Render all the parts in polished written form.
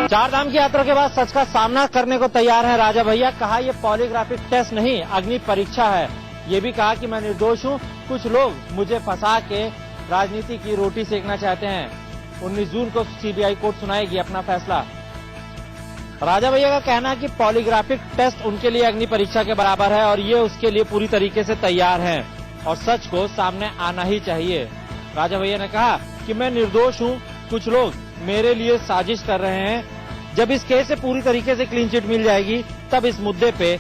चारधाम की यात्रा के बाद सच का सामना करने को तैयार है राजा भैया। कहा ये पॉलीग्राफिक टेस्ट नहीं, अग्नि परीक्षा है। ये भी कहा कि मैं निर्दोष हूँ, कुछ लोग मुझे फंसा के राजनीति की रोटी सेकना चाहते हैं। 19 जून को सीबीआई कोर्ट सुनाएगी अपना फैसला। राजा भैया का कहना है कि पॉलीग्राफिक टेस्ट उनके लिए अग्नि परीक्षा के बराबर है और ये उसके लिए पूरी तरीके से तैयार हैं और सच को सामने आना ही चाहिए। राजा भैया ने कहा कि मैं निर्दोष हूँ, कुछ लोग मेरे लिए साजिश कर रहे हैं। जब इस केस से पूरी तरीके से क्लीन चिट मिल जाएगी तब इस मुद्दे पे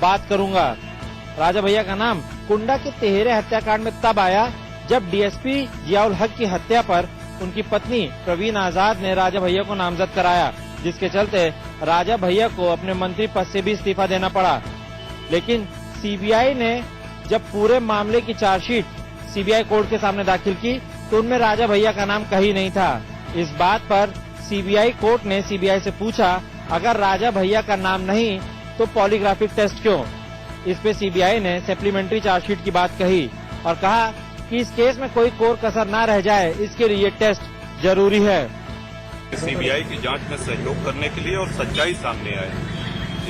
बात करूंगा। राजा भैया का नाम कुंडा के तिहेरे हत्याकांड में तब आया जब डीएसपी जियाउल हक की हत्या पर उनकी पत्नी प्रवीण आजाद ने राजा भैया को नामजद कराया, जिसके चलते राजा भैया को अपने मंत्री पद से भी इस्तीफा देना पड़ा। लेकिन सीबीआई ने जब पूरे मामले की चार्जशीट सीबीआई कोर्ट के सामने दाखिल की तो उनमें राजा भैया का नाम कहीं नहीं था। इस बात पर सीबीआई कोर्ट ने सीबीआई से पूछा, अगर राजा भैया का नाम नहीं तो पॉलीग्राफिक टेस्ट क्यों? इस पे सीबीआई ने सप्लीमेंट्री चार्जशीट की बात कही और कहा कि इस केस में कोई कोर कसर न रह जाए, इसके लिए टेस्ट जरूरी है। सीबीआई की जांच में सहयोग करने के लिए और सच्चाई सामने आए,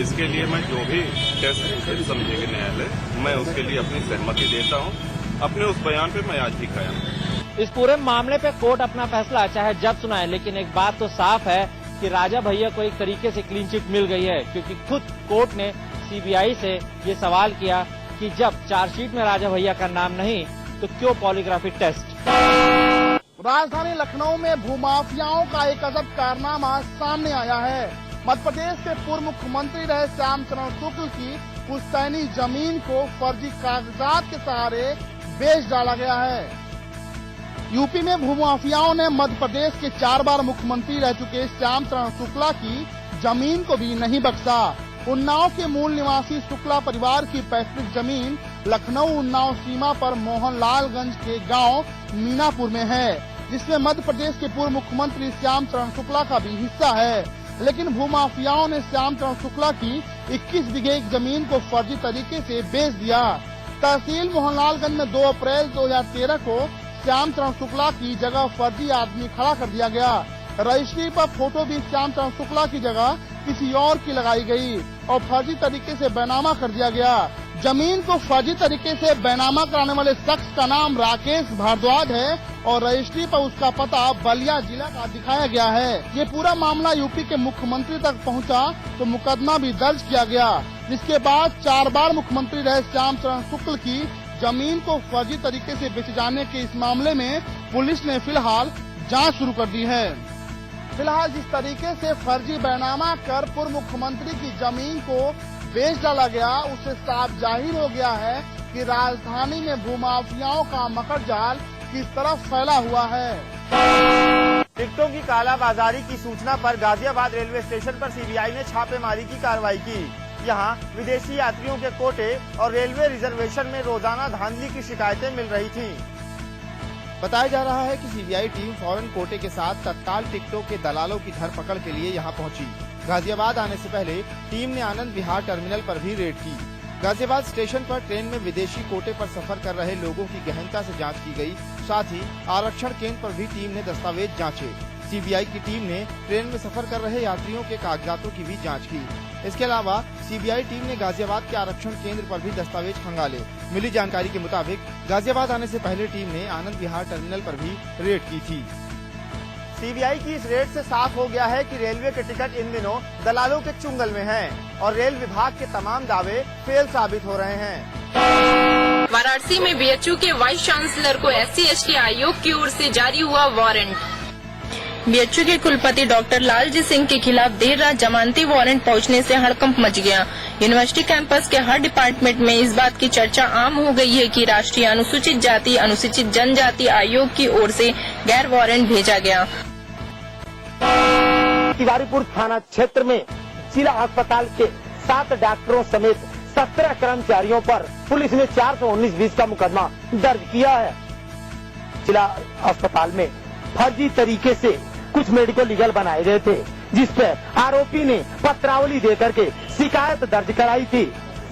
इसके लिए मैं जो भी टेस्ट समझेंगे न्यायालय, मैं उसके लिए अपनी सहमति देता हूं। अपने उस बयान पे मैं आज भी कायम हूं। इस पूरे मामले पे कोर्ट अपना फैसला चाहे जब सुनाए, लेकिन एक बात तो साफ है कि राजा भैया को एक तरीके से क्लीन चिट मिल गई है, क्योंकि खुद कोर्ट ने सीबीआई से ये सवाल किया कि जब चार्जशीट में राजा भैया का नाम नहीं तो क्यों पॉलीग्राफिक टेस्ट? राजधानी लखनऊ में भूमाफियाओं का एक अजब कारनामा सामने आया है। मध्य प्रदेश के पूर्व मुख्यमंत्री रहे श्याम चरण शुक्ल की पुश्तैनी जमीन को फर्जी कागजात के सहारे बेच डाला गया है। यूपी में भूमाफियाओं ने मध्य प्रदेश के 4 बार मुख्यमंत्री रह चुके श्याम चरण शुक्ला की जमीन को भी नहीं बख्शा। उन्नाव के मूल निवासी शुक्ला परिवार की पैतृक जमीन लखनऊ उन्नाव सीमा पर मोहनलालगंज के गांव मीनापुर में है, जिसमें मध्य प्रदेश के पूर्व मुख्यमंत्री श्याम चरण शुक्ला का भी हिस्सा है। लेकिन भूमाफियाओं ने श्याम चरण शुक्ला की 21 बीघे जमीन को फर्जी तरीके से बेच दिया। तहसील मोहनलालगंज में 2 अप्रैल 2013 को श्याम चरण शुक्ला की जगह फर्जी आदमी खड़ा कर दिया गया। रजिस्ट्री पर फोटो भी श्याम चरण शुक्ला की जगह किसी और की लगाई गई और फर्जी तरीके से बैनामा कर दिया गया। जमीन को फर्जी तरीके से बैनामा कराने वाले शख्स का नाम राकेश भारद्वाज है और रजिस्ट्री पर उसका पता बलिया जिला का दिखाया गया है। ये पूरा मामला यूपी के मुख्यमंत्री तक पहुंचा तो मुकदमा भी दर्ज किया गया, जिसके बाद 4 बार मुख्यमंत्री रहे श्याम चरण शुक्ल की जमीन को फर्जी तरीके से बेचे जाने के इस मामले में पुलिस ने फिलहाल जाँच शुरू कर दी है। फिलहाल जिस तरीके से फर्जी बैनामा कर पूर्व मुख्यमंत्री की जमीन को बेच डाला गया, उससे साफ जाहिर हो गया है कि राजधानी में भूमाफियाओं का मकर जाल किस तरफ फैला हुआ है। टिकटों की कालाबाजारी की सूचना पर गाजियाबाद रेलवे स्टेशन पर सीबीआई ने छापेमारी की कार्रवाई की। यहां विदेशी यात्रियों के कोटे और रेलवे रिजर्वेशन में रोजाना धांधली की शिकायतें मिल रही थी। बताया जा रहा है कि सीबीआई टीम फॉरेन कोटे के साथ तत्काल टिकटों के दलालों की धरपकड़ के लिए यहां पहुंची। गाजियाबाद आने से पहले टीम ने आनंद विहार टर्मिनल पर भी रेड की। गाजियाबाद स्टेशन पर ट्रेन में विदेशी कोटे पर सफर कर रहे लोगों की गहनता से जांच की गई। साथ ही आरक्षण केंद्र पर भी टीम ने दस्तावेज जांचे। सीबीआई की टीम ने ट्रेन में सफर कर रहे यात्रियों के कागजातों की भी जांच की। इसके अलावा सीबीआई टीम ने गाजियाबाद के आरक्षण केंद्र पर भी दस्तावेज खंगाले। मिली जानकारी के मुताबिक गाजियाबाद आने से पहले टीम ने आनंद विहार टर्मिनल पर भी रेड की थी। सीबीआई की इस रेड से साफ हो गया है कि रेलवे के टिकट इन दिनों दलालों के चुंगल में हैं और रेल विभाग के तमाम दावे फेल साबित हो रहे हैं। वाराणसी में बीएचयू के वाइस चांसलर को SC/ST आयोग की ओर से जारी हुआ वारंट। बीएचयू के कुलपति डॉक्टर लालजी सिंह के खिलाफ देर रात जमानती वारंट पहुंचने से हड़कंप मच गया। यूनिवर्सिटी कैंपस के हर डिपार्टमेंट में इस बात की चर्चा आम हो गई है कि राष्ट्रीय अनुसूचित जाति अनुसूचित जनजाति आयोग की ओर से गैर वारंट भेजा गया। तिवारीपुर थाना क्षेत्र में जिला अस्पताल के 7 डॉक्टरों समेत 17 कर्मचारियों पर पुलिस ने 419-20 का मुकदमा दर्ज किया है। जिला अस्पताल में फर्जी तरीके से कुछ मेडिकल लीगल बनाए गए थे, जिस पर आरोपी ने पत्रावली देकर के शिकायत दर्ज कराई थी।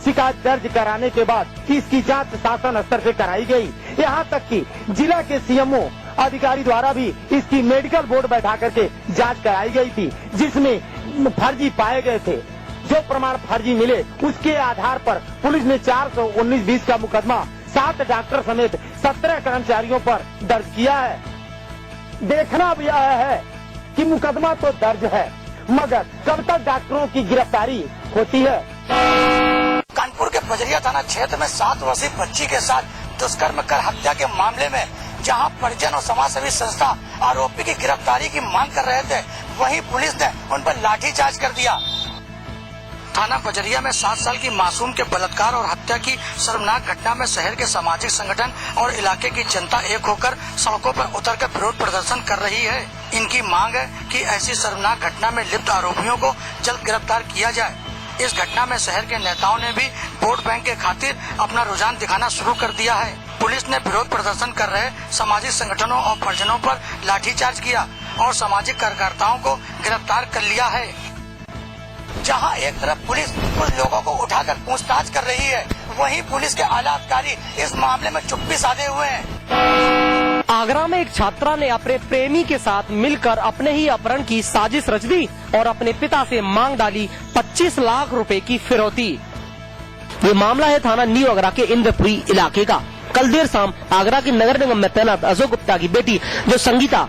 शिकायत दर्ज कराने के बाद इसकी जांच शासन स्तर से कराई गई। यहाँ तक कि जिला के CMO अधिकारी द्वारा भी इसकी मेडिकल बोर्ड बैठा करके जांच कराई गई थी, जिसमें फर्जी पाए गए थे। जो प्रमाण फर्जी मिले उसके आधार पर पुलिस ने 419-20 का मुकदमा 7 डॉक्टर समेत 17 कर्मचारियों पर दर्ज किया है। देखना अब यह है कि मुकदमा तो दर्ज है, मगर कब तक डॉक्टरों की गिरफ्तारी होती है। कानपुर के बजरिया थाना क्षेत्र में 7 वर्षीय बच्ची के साथ दुष्कर्म कर हत्या के मामले में जहां परिजन और समाजसेवी संस्था आरोपी की गिरफ्तारी की मांग कर रहे थे, वहीं पुलिस ने उन पर लाठीचार्ज कर दिया। थाना बजरिया में 7 साल की मासूम के बलात्कार और हत्या की शर्मनाक घटना में शहर के सामाजिक संगठन और इलाके की जनता एक होकर सड़कों पर उतरकर विरोध प्रदर्शन कर रही है। इनकी मांग है कि ऐसी शर्मनाक घटना में लिप्त आरोपियों को जल्द गिरफ्तार किया जाए। इस घटना में शहर के नेताओं ने भी वोट बैंक के खातिर अपना रुझान दिखाना शुरू कर दिया है। पुलिस ने विरोध प्रदर्शन कर रहे सामाजिक संगठनों और परिजनों पर लाठीचार्ज किया और सामाजिक कार्यकर्ताओं को गिरफ्तार कर लिया है। जहां एक तरफ पुलिस कुछ लोगों को उठाकर पूछताछ कर रही है, वहीं पुलिस के आला अधिकारी इस मामले में चुप्पी साधे हुए हैं। आगरा में एक छात्रा ने अपने प्रेमी के साथ मिलकर अपने ही अपहरण की साजिश रच दी और अपने पिता से मांग डाली 25 लाख रुपए की फिरौती। ये मामला है थाना न्यू आगरा के इंद्रपुरी इलाके का। कल देर शाम आगरा के नगर निगम में तैनात अशोक गुप्ता की बेटी जो संगीता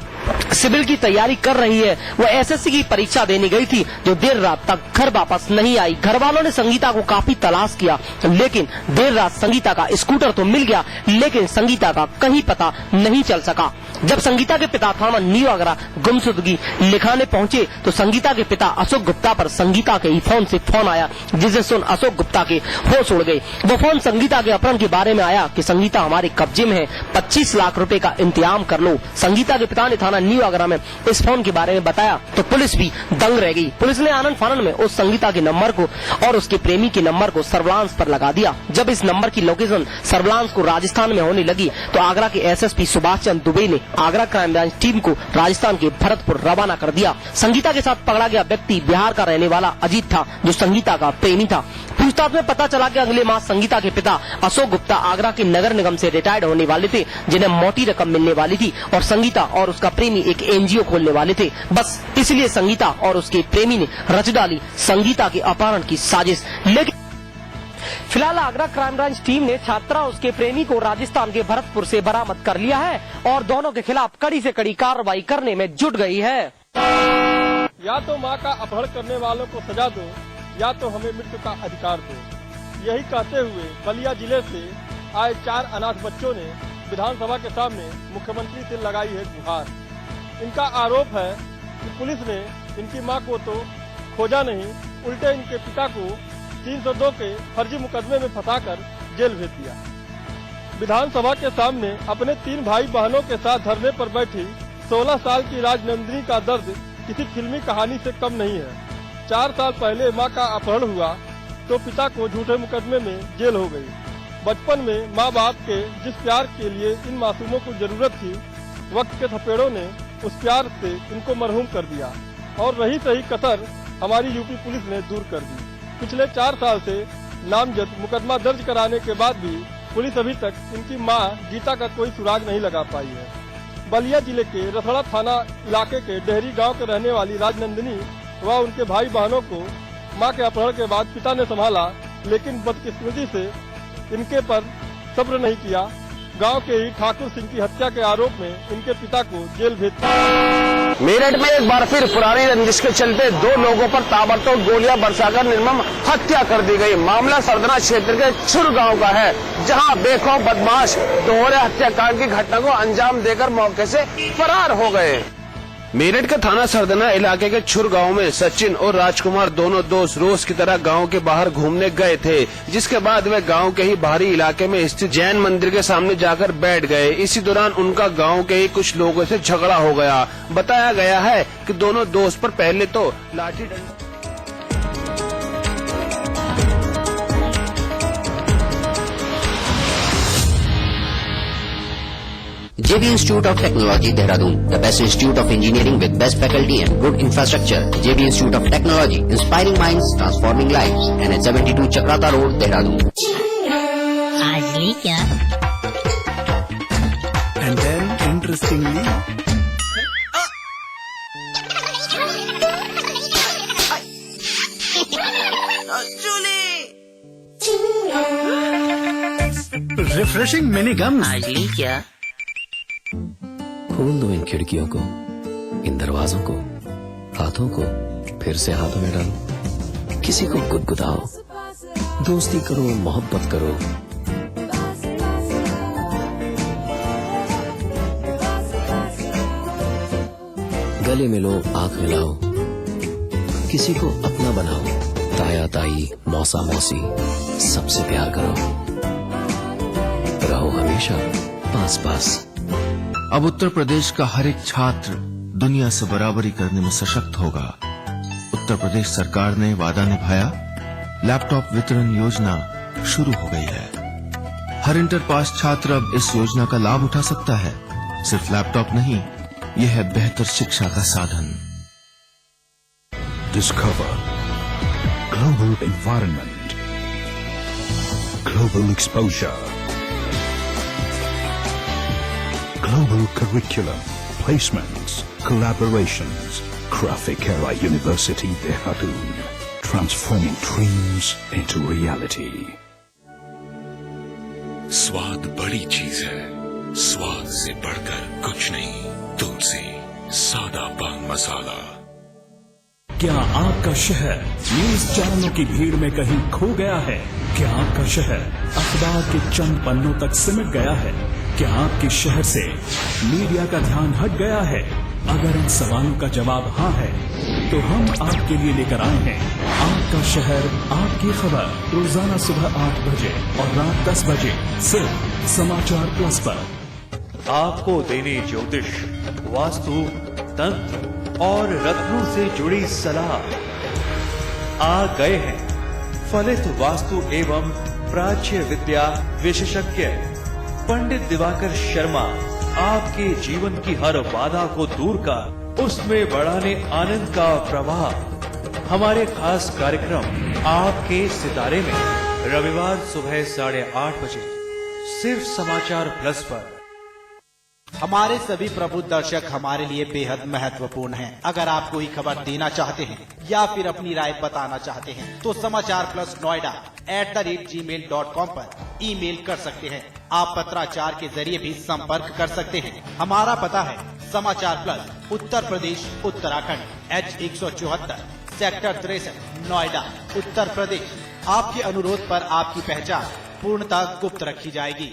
सिविल की तैयारी कर रही है, वो एसएससी की परीक्षा देने गई थी, जो देर रात तक घर वापस नहीं आई। घर वालों ने संगीता को काफी तलाश किया, लेकिन देर रात संगीता का स्कूटर तो मिल गया, लेकिन संगीता का कहीं पता नहीं चल सका। जब संगीता के पिता थाना न्यू आगरा गुमशुदगी लिखाने पहुंचे तो संगीता के पिता अशोक गुप्ता पर संगीता के ही फोन से फोन आया, जिसे सुन अशोक गुप्ता के होश उड़ गए। वो फोन संगीता के अपहरण के बारे में आया कि संगीता हमारे कब्जे में है, 25 लाख रुपए का इंतजाम कर लो। संगीता के पिता ने थाना न्यू आगरा में इस फोन के बारे में बताया तो पुलिस भी दंग रह गई। पुलिस ने आनंद फानन में उस संगीता के नंबर को और उसके प्रेमी के नंबर को सर्विलांस पर लगा दिया। जब इस नंबर की लोकेशन सर्विलांस को राजस्थान में होने लगी तो आगरा के एसएसपी सुभाष चंद्र दुबे ने आगरा क्राइम ब्रांच टीम को राजस्थान के भरतपुर रवाना कर दिया। संगीता के साथ पकड़ा गया व्यक्ति बिहार का रहने वाला अजीत था, जो संगीता का प्रेमी था। पूछताछ में पता चला कि अगले माह संगीता के पिता अशोक गुप्ता आगरा के नगर निगम से रिटायर्ड होने वाले थे, जिन्हें मोटी रकम मिलने वाली थी और संगीता और उसका प्रेमी एक एनजीओ खोलने वाले थे। बस इसलिए संगीता और उसके प्रेमी ने रच डाली संगीता के अपहरण की साजिश। लेकिन फिलहाल आगरा क्राइम ब्रांच टीम ने छात्रा उसके प्रेमी को राजस्थान के भरतपुर से बरामद कर लिया है और दोनों के खिलाफ कड़ी से कड़ी कार्रवाई करने में जुट गई है। या तो मां का अपहरण करने वालों को सजा दो या तो हमें मृत्यु का अधिकार दो। यही कहते हुए बलिया जिले से आए 4 अनाथ बच्चों ने विधानसभा के सामने मुख्यमंत्री से लगाई है गुहार। इनका आरोप है कि पुलिस ने इनकी मां को तो खोजा नहीं, उल्टे इनके पिता को 302 के फर्जी मुकदमे में फंसाकर जेल भेज दिया। विधानसभा के सामने अपने 3 भाई बहनों के साथ धरने पर बैठी 16 साल की राजनंदिनी का दर्द किसी फिल्मी कहानी से कम नहीं है। 4 साल पहले मां का अपहरण हुआ तो पिता को झूठे मुकदमे में जेल हो गई। बचपन में माँ बाप के जिस प्यार के लिए इन मासूमों को जरूरत थी, वक्त के थपेड़ों ने उस प्यार से इनको मरहूम कर दिया और रही सही कसर हमारी यूपी पुलिस ने दूर कर दी। पिछले 4 साल से नामजद मुकदमा दर्ज कराने के बाद भी पुलिस अभी तक इनकी मां गीता का कोई सुराग नहीं लगा पाई है। बलिया जिले के रसड़ा थाना इलाके के डेहरी गांव के रहने वाली राजनंदिनी व उनके भाई बहनों को मां के अपहरण के बाद पिता ने संभाला, लेकिन बदकिस्मती से इनके पर सब्र नहीं किया। गांव के ही ठाकुर सिंह की हत्या के आरोप में इनके पिता को जेल भेज दिया। मेरठ में एक बार फिर पुरानी रंजिश के चलते 2 लोगों पर ताबड़तोड़ गोलियां बरसाकर निर्मम हत्या कर दी गई। मामला सरदना क्षेत्र के छुर गांव का है, जहां बेखौफ बदमाश दोहरे हत्याकांड की घटना को अंजाम देकर मौके से फरार हो गए। मेरठ के थाना सरदना इलाके के छुर गांव में सचिन और राजकुमार दोनों दोस्त रोज की तरह गांव के बाहर घूमने गए थे, जिसके बाद वे गांव के ही बाहरी इलाके में स्थित जैन मंदिर के सामने जाकर बैठ गए। इसी दौरान उनका गांव के ही कुछ लोगों से झगड़ा हो गया। बताया गया है कि दोनों दोस्त पर पहले तो लाठी डंडा JB Institute of Technology, Dehradun, the best institute of engineering with best faculty and good infrastructure. JB Institute of Technology, inspiring minds, transforming lives. NH72 Chakrata Road, Dehradun. आज ली क्या? And then interestingly. Refreshing mini gums. आज ली क्या? खोल दो इन खिड़कियों को, इन दरवाजों को, हाथों को फिर से हाथों में डालो। किसी को गुदगुदाओ, दोस्ती करो, मोहब्बत करो। गले मिलो, आंख मिलाओ, किसी को अपना बनाओ। ताया ताई, मौसा मौसी, सबसे प्यार करो। रहो हमेशा पास पास। अब उत्तर प्रदेश का हर एक छात्र दुनिया से बराबरी करने में सशक्त होगा। उत्तर प्रदेश सरकार ने वादा निभाया, लैपटॉप वितरण योजना शुरू हो गई है। हर इंटर पास छात्र अब इस योजना का लाभ उठा सकता है। सिर्फ लैपटॉप नहीं, यह है बेहतर शिक्षा का साधन। Discover global environment, global exposure, global curriculum, placements, collaborations. Graphicera University Dehradun, transforming dreams into reality. स्वाद बड़ी चीज है, स्वाद से बढ़कर कुछ नहीं। तुलसी सादा पान मसाला। क्या आपका शहर न्यूज चैनलों की भीड़ में कहीं खो गया है? क्या आपका शहर अखबार के चंद पन्नों तक सिमट गया है? क्या आपके शहर से मीडिया का ध्यान हट गया है? अगर इन सवालों का जवाब हाँ है, तो हम आपके लिए लेकर आए हैं आपका शहर, आपकी खबर, रोजाना सुबह 8 बजे और रात 10 बजे सिर्फ समाचार प्लस पर। आपको देने ज्योतिष, वास्तु, तंत्र और रत्नों से जुड़ी सलाह। आ गए हैं फलित वास्तु एवं प्राच्य विद्या विशेषज्ञ पंडित दिवाकर शर्मा। आपके जीवन की हर बाधा को दूर कर उसमें बढ़ाने आनंद का प्रवाह। हमारे खास कार्यक्रम आपके सितारे में रविवार सुबह 8:30 बजे सिर्फ समाचार प्लस पर। हमारे सभी प्रबुद्ध दर्शक हमारे लिए बेहद महत्वपूर्ण हैं। अगर आप कोई खबर देना चाहते हैं या फिर अपनी राय बताना चाहते हैं तो समाचार प्लस नोएडा @gmail.com पर ईमेल कर सकते हैं। आप पत्राचार के जरिए भी संपर्क कर सकते हैं। हमारा पता है समाचार plus, Uttar Pradesh, Uttarakhand, H174, sector 63, Noida, Uttar Pradesh. आपके अनुरोध पर आपकी पहचान पूर्णतः गुप्त रखी जाएगी।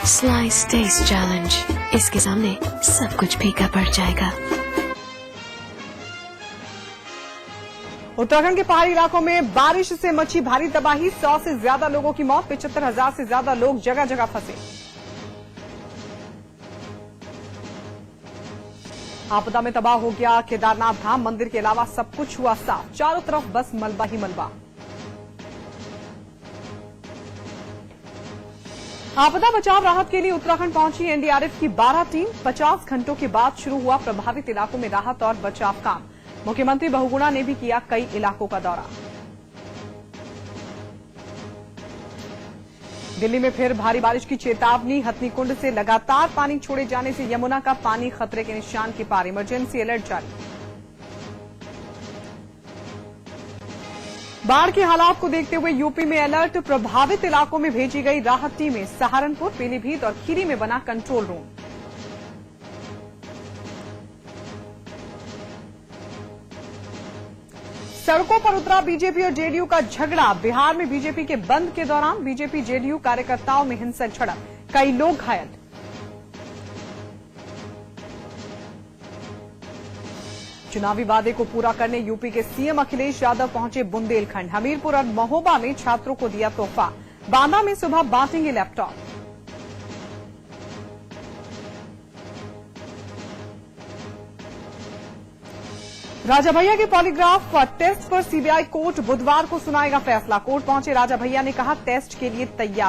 स्लाइस टेस्ट चैलेंज, इसके सामने सब कुछ फीका पड़ जाएगा। उत्तराखंड के पहाड़ी इलाकों में बारिश से मची भारी तबाही, 100 से ज्यादा लोगों की मौत, 75,000 से ज्यादा लोग जगह जगह फंसे। आपदा में तबाह हो गया केदारनाथ धाम, मंदिर के अलावा सब कुछ हुआ साफ, चारों तरफ बस मलबा ही मलबा। आपदा बचाव राहत के लिए उत्तराखंड पहुंची एनडीआरएफ की 12 टीम, 50 घंटों के बाद शुरू हुआ प्रभावित इलाकों में राहत और बचाव काम। मुख्यमंत्री बहुगुणा ने भी किया कई इलाकों का दौरा। दिल्ली में फिर भारी बारिश की चेतावनी, हथनीकुंड से लगातार पानी छोड़े जाने से यमुना का पानी खतरे के निशान के पार, इमरजेंसी अलर्ट जारी। बाढ़ के हालात को देखते हुए यूपी में अलर्ट, प्रभावित इलाकों में भेजी गई राहत टीमें, सहारनपुर, पीलीभीत और खीरी में बना कंट्रोल रूम। सड़कों पर उतरा बीजेपी और जेडीयू का झगड़ा, बिहार में बीजेपी के बंद के दौरान बीजेपी जेडीयू कार्यकर्ताओं में हिंसक झड़प, कई लोग घायल। चुनावी वादे को पूरा करने यूपी के सीएम अखिलेश यादव पहुंचे बुंदेलखंड। हमीरपुर और महोबा में छात्रों को दिया तोहफा। बांदा में सुबह बांटेंगे लैपटॉप। राजा भैया के पॉलीग्राफ टेस्ट पर सीबीआई कोर्ट बुधवार को सुनाएगा फैसला। कोर्ट पहुंचे राजा भैया ने कहा टेस्ट के लिए तैयार।